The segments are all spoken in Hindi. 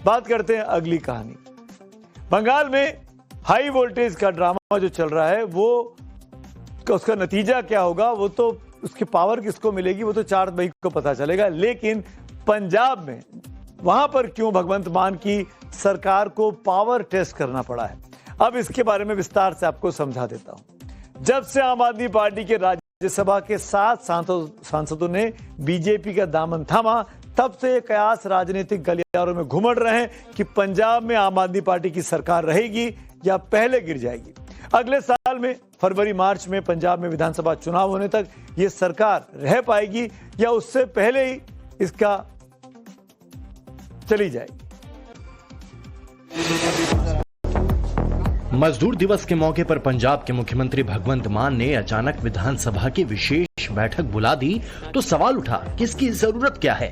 बात करते हैं अगली कहानी। बंगाल में हाई वोल्टेज का ड्रामा जो चल रहा है वो उसका नतीजा क्या होगा, वो तो उसकी पावर किसको मिलेगी वो तो 4 मई को पता चलेगा। लेकिन पंजाब में वहां पर क्यों भगवंत मान की सरकार को पावर टेस्ट करना पड़ा है, अब इसके बारे में विस्तार से आपको समझा देता हूं। जब से आम आदमी पार्टी के राज्यसभा के 7 सांसदों ने बीजेपी का दामन थामा, तब से कयास राजनीतिक गलियारों में घुमड़ रहे हैं कि पंजाब में आम आदमी पार्टी की सरकार रहेगी या पहले गिर जाएगी। अगले साल में फरवरी मार्च में पंजाब में विधानसभा चुनाव होने तक यह सरकार रह पाएगी या उससे पहले ही इसका चली जाएगी। मजदूर दिवस के मौके पर पंजाब के मुख्यमंत्री भगवंत मान ने अचानक विधानसभा की विशेष बैठक बुला दी तो सवाल उठा कि इसकी जरूरत क्या है।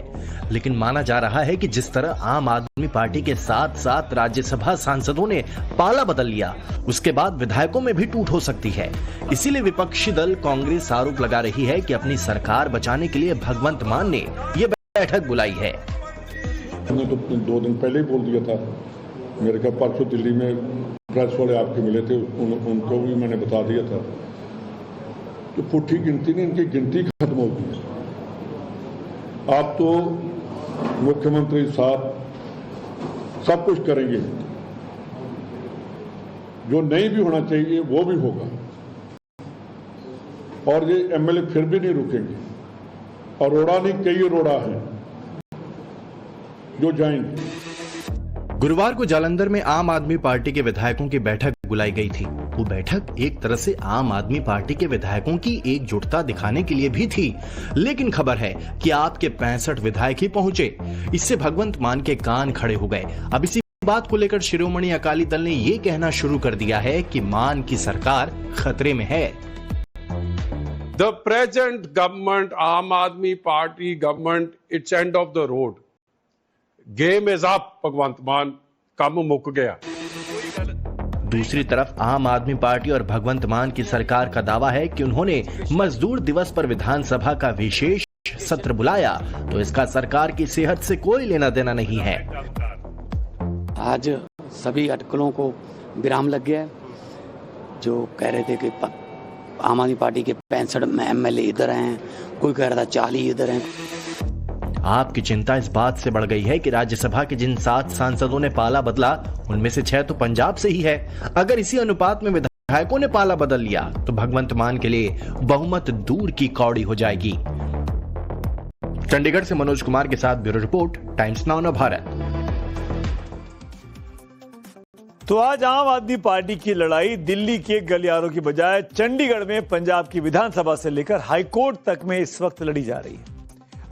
लेकिन माना जा रहा है कि जिस तरह आम आदमी पार्टी के 7 राज्यसभा सांसदों ने पाला बदल लिया, उसके बाद विधायकों में भी टूट हो सकती है। इसीलिए विपक्षी दल कांग्रेस आरोप लगा रही है कि अपनी सरकार बचाने के लिए भगवंत मान ने ये बैठक बुलाई है। मैंने तो 2 दिन पहले ही बोल दिया था, मेरे का परसों दिल्ली में प्रेस वाले आपके मिले थे, उनको भी मैंने बता दिया था कि पुट्ठी गिनती नहीं, इनकी गिनती खत्म हो गई है। आप तो मुख्यमंत्री साहब सब कुछ करेंगे, जो नहीं भी होना चाहिए वो भी होगा, और ये एमएलए फिर भी नहीं रुकेंगे। अरोड़ा नहीं, कई अरोड़ा हैं जो जाएंगे। गुरुवार को जालंधर में आम आदमी पार्टी के विधायकों की बैठक बुलाई गई थी। वो बैठक एक तरह से आम आदमी पार्टी के विधायकों की एकजुटता दिखाने के लिए भी थी। लेकिन खबर है कि आप के 65 विधायक ही पहुंचे। इससे भगवंत मान के कान खड़े हो गए। अब इसी बात को लेकर शिरोमणि अकाली दल ने ये कहना शुरू कर दिया है कि मान की सरकार खतरे में है। The present government, Aam Aadmi Party government, it's end of the road. Game is up, Bhagwant Mann, काम मुक गया। दूसरी तरफ आम आदमी पार्टी और भगवंत मान की सरकार का दावा है कि उन्होंने मजदूर दिवस पर विधानसभा का विशेष सत्र बुलाया तो इसका सरकार की सेहत से कोई लेना देना नहीं है। आज सभी अटकलों को विराम लग गया। जो कह रहे थे कि आम आदमी पार्टी के 65 एमएलए इधर हैं, कोई कह रहा था 40 इधर हैं। आपकी चिंता इस बात से बढ़ गई है कि राज्यसभा के जिन 7 सांसदों ने पाला बदला, उनमें से 6 तो पंजाब से ही है। अगर इसी अनुपात में विधायकों ने पाला बदल लिया तो भगवंत मान के लिए बहुमत दूर की कौड़ी हो जाएगी। चंडीगढ़ से मनोज कुमार के साथ ब्यूरो रिपोर्ट, टाइम्स नाउ नव भारत। तो आज आम आदमी पार्टी की लड़ाई दिल्ली के गलियारों की बजाय चंडीगढ़ में पंजाब की विधानसभा से लेकर हाईकोर्ट तक में इस वक्त लड़ी जा रही है।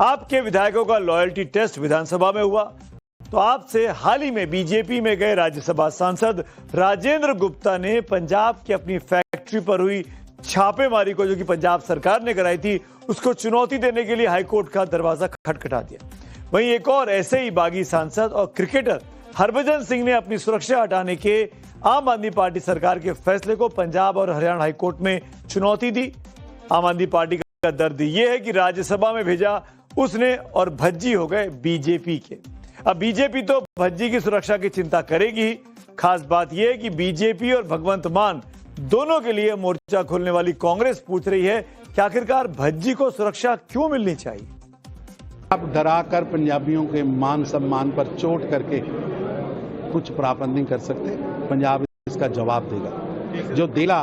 आपके विधायकों का लॉयल्टी टेस्ट विधानसभा में हुआ तो आपसे हाल ही में बीजेपी में गए राज्यसभा सांसद राजेंद्र गुप्ता ने पंजाब की अपनी फैक्ट्री पर हुई छापेमारी को, जो कि पंजाब सरकार ने कराई थी, उसको चुनौती देने के लिए हाईकोर्ट का दरवाजा खटखटा दिया। वहीं एक और ऐसे ही बागी सांसद और क्रिकेटर हरभजन सिंह ने अपनी सुरक्षा हटाने के आम आदमी पार्टी सरकार के फैसले को पंजाब और हरियाणा हाईकोर्ट में चुनौती दी। आम आदमी पार्टी का दर्द यह है कि राज्यसभा में भेजा उसने और भज्जी हो गए बीजेपी के। अब बीजेपी तो भज्जी की सुरक्षा की चिंता करेगी ही। खास बात यह है कि बीजेपी और भगवंत मान दोनों के लिए मोर्चा खोलने वाली कांग्रेस पूछ रही है कि आखिरकार भज्जी को सुरक्षा क्यों मिलनी चाहिए। आप डराकर पंजाबियों के मान सम्मान पर चोट करके कुछ प्राप्त नहीं कर सकते। पंजाब इसका जवाब देगा। जो दिला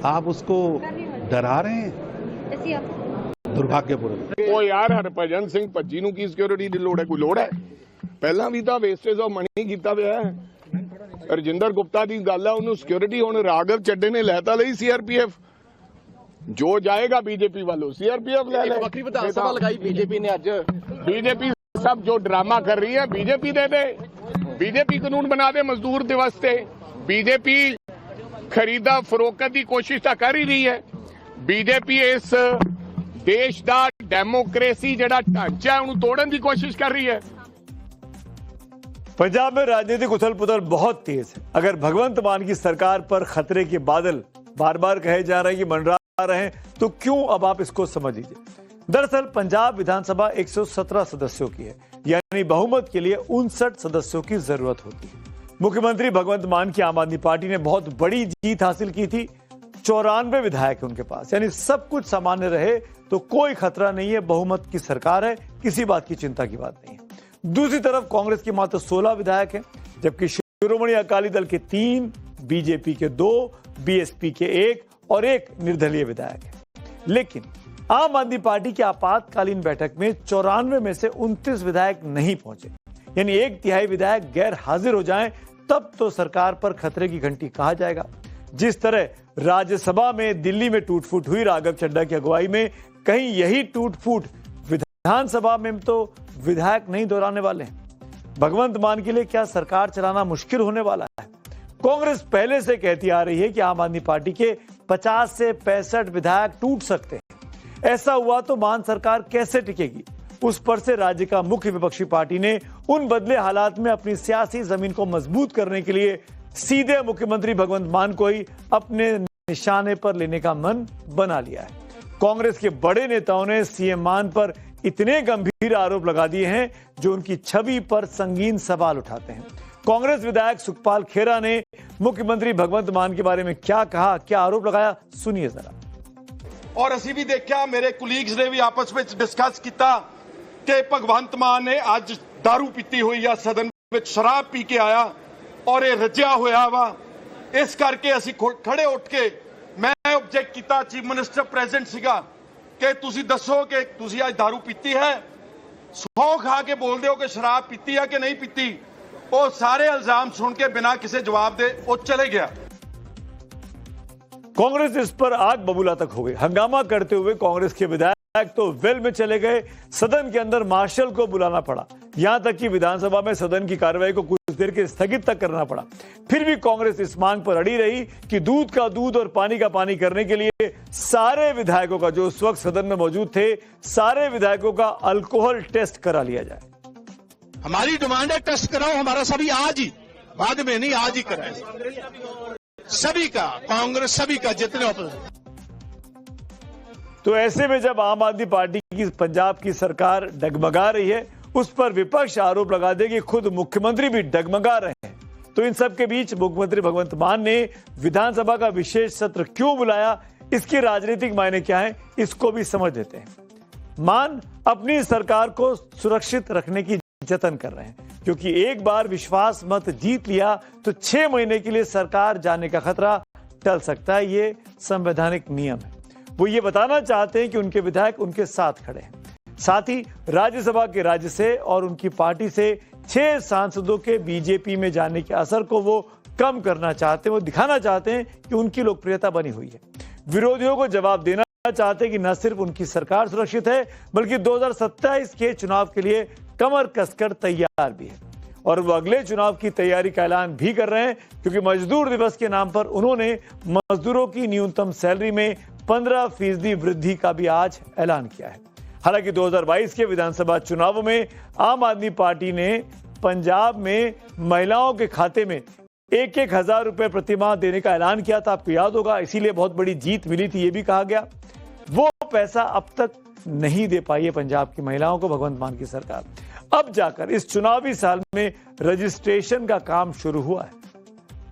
आप उसको डरा रहे हैं, दुर्भाग्यपूर्ण। ਉਹ ਯਾਰ ਹਰਭਜਨ ਸਿੰਘ ਭੱਜੀ ਨੂੰ ਕੀ ਸਿਕਿਉਰਿਟੀ ਦੀ ਲੋੜ ਹੈ? ਕੋਈ ਲੋੜ ਹੈ? ਪਹਿਲਾਂ ਵੀ ਤਾਂ ਵੇਸਟੇਜ ਆਫ ਮਨੀ ਕੀਤਾ ਹੋਇਆ ਹੈ। ਰਜਿੰਦਰ ਗੁਪਤਾ ਦੀ ਗੱਲ ਹੈ, ਉਹਨੂੰ ਸਿਕਿਉਰਿਟੀ ਹੁਣ ਰਾਘਵ ਚੱਡੇ ਨੇ ਲੈਤਾ ਲਈ ਸੀਆਰਪੀਐਫ। ਜੋ ਜਾਏਗਾ बीजेपी वालों सीआरपीएफ ले ले। ਵੱਖਰੀ ਵਿਧਾਨ ਸਭਾ ਲਗਾਈ बीजेपी ने ਅੱਜ। बीजेपी सब जो ड्रामा कर रही है बीजेपी दे दे। बीजेपी कानून बना दे मजदूर दिवस से। बीजेपी खरीदा फरोख्त की कोशिश तो कर ही रही है। बीजेपी इस देश का डेमोक्रेसी जिहड़ा ढांचा उन्हें तोड़न की कोशिश कर रही है। पंजाब में राजनीतिक उथल पुथल बहुत तेज है। अगर भगवंत मान की सरकार पर खतरे के बादल बार बार कहे जा रहे हैं कि मंडरा रहे हैं, तो क्यों अब आप इसको समझ लीजिए। दरअसल पंजाब विधानसभा 117 सदस्यों की है, यानी बहुमत के लिए 59 सदस्यों की जरूरत होती है। मुख्यमंत्री भगवंत मान की आम आदमी पार्टी ने बहुत बड़ी जीत हासिल की थी। 94 विधायक है उनके पास, यानी सब कुछ सामान्य रहे तो कोई खतरा नहीं है, बहुमत की सरकार है, किसी बात की चिंता की बात नहीं है। दूसरी तरफ कांग्रेस के मात्र 16 विधायक हैं, जबकि शिरोमणि अकाली दल के 3, बीजेपी के 2, बीएसपी के 1 और 1 निर्दलीय विधायक है। लेकिन आम आदमी पार्टी की आपातकालीन बैठक में 94 में से 29 विधायक नहीं पहुंचे, यानी 1/3 विधायक गैर हाजिर हो जाएं तब तो सरकार पर खतरे की घंटी कहा जाएगा। जिस तरह राज्यसभा में दिल्ली में टूट-फूट हुई राघव चड्ढा की अगुवाई में, कहीं यही टूट-फूट विधानसभा में तो विधायक नहीं दोहराने वाले हैं। भगवंत मान के लिए क्या सरकार चलाना मुश्किल होने वाला है? कांग्रेस पहले से कहती आ रही है कि आम आदमी पार्टी के 50 से 65 विधायक टूट सकते हैं। ऐसा हुआ तो मान सरकार कैसे टिकेगी? उस पर से राज्य का मुख्य विपक्षी पार्टी ने उन बदले हालात में अपनी सियासी जमीन को मजबूत करने के लिए सीधे मुख्यमंत्री भगवंत मान को ही अपने निशाने पर लेने का मन बना लिया है। कांग्रेस के बड़े नेताओं ने सीएम मान पर इतने गंभीर आरोप लगा दिए हैं जो उनकी छवि पर संगीन सवाल उठाते हैं। कांग्रेस विधायक सुखपाल खेरा ने मुख्यमंत्री भगवंत मान के बारे में क्या कहा, क्या आरोप लगाया, सुनिए जरा। और असी भी देखा, मेरे कुलीग्स ने भी आपस में डिस्कस किया कि भगवंत मान ने अज दारू पीती हुई है, सदन में शराब पी के आया और ये रजिया होया वा। इस करके असी खड़े उठ के मैं ऑब्जेक्ट किया, चीफ मिनिस्टर प्रेजेंट सीगा कि तुसी दसो कि तुसी आज दारू पीती है, सौ खा के बोल दो कि शराब पीती है कि नहीं पीती। वो सारे इल्जाम सुन के बिना किसी जवाब दे वो चले गया। कांग्रेस इस पर आग बबूला तक हो गई। हंगामा करते हुए कांग्रेस के विधायक तो वेल में चले गए, सदन के अंदर मार्शल को बुलाना पड़ा, यहां तक कि विधानसभा में सदन की कार्रवाई को कुछ देर के स्थगित तक करना पड़ा। फिर भी कांग्रेस इस मांग पर अड़ी रही कि दूध का दूध और पानी का पानी करने के लिए सारे विधायकों का, जो उस वक्त सदन में मौजूद थे, सारे विधायकों का अल्कोहल टेस्ट करा लिया जाए। हमारी डिमांड है टेस्ट कराओ हमारा सभी आज ही, बाद में नहीं, आज ही कराए सभी का, कांग्रेस सभी का, जितने ऑपोजिशन। तो ऐसे में जब आम आदमी पार्टी की पंजाब की सरकार डगमगा रही है, उस पर विपक्ष आरोप लगा दे कि खुद मुख्यमंत्री भी डगमगा रहे हैं, तो इन सब के बीच मुख्यमंत्री भगवंत मान ने विधानसभा का विशेष सत्र क्यों बुलाया, इसके राजनीतिक मायने क्या है, इसको भी समझ लेते हैं। मान अपनी सरकार को सुरक्षित रखने की जतन कर रहे हैं, क्योंकि एक बार विश्वास मत जीत लिया तो 6 महीने के लिए सरकार जाने का खतरा टल सकता है। ये संवैधानिक नियम है। वो ये बताना चाहते हैं कि उनके विधायक उनके साथ खड़े हैं। साथ ही राज्यसभा के राज्य से और उनकी पार्टी से 6 सांसदों के बीजेपी में जाने के असर को वो कम करना चाहते हैं। वो दिखाना चाहते हैं कि उनकी लोकप्रियता बनी हुई है। विरोधियों को जवाब देना चाहते हैं कि न सिर्फ उनकी सरकार सुरक्षित है, बल्कि 2027 के चुनाव के लिए कमर कसकर तैयार भी है। और वो अगले चुनाव की तैयारी का ऐलान भी कर रहे हैं, क्योंकि मजदूर दिवस के नाम पर उन्होंने मजदूरों की न्यूनतम सैलरी में 15% वृद्धि का भी आज ऐलान किया है। हालांकि 2022 के विधानसभा चुनावों में आम आदमी पार्टी ने पंजाब में महिलाओं के खाते में 1,000 रुपए प्रतिमाह देने का ऐलान किया था, आपको याद होगा, इसीलिए बहुत बड़ी जीत मिली थी, ये भी कहा गया। वो पैसा अब तक नहीं दे पाई है पंजाब की महिलाओं को भगवंत मान की सरकार। अब जाकर इस चुनावी साल में रजिस्ट्रेशन का काम शुरू हुआ है।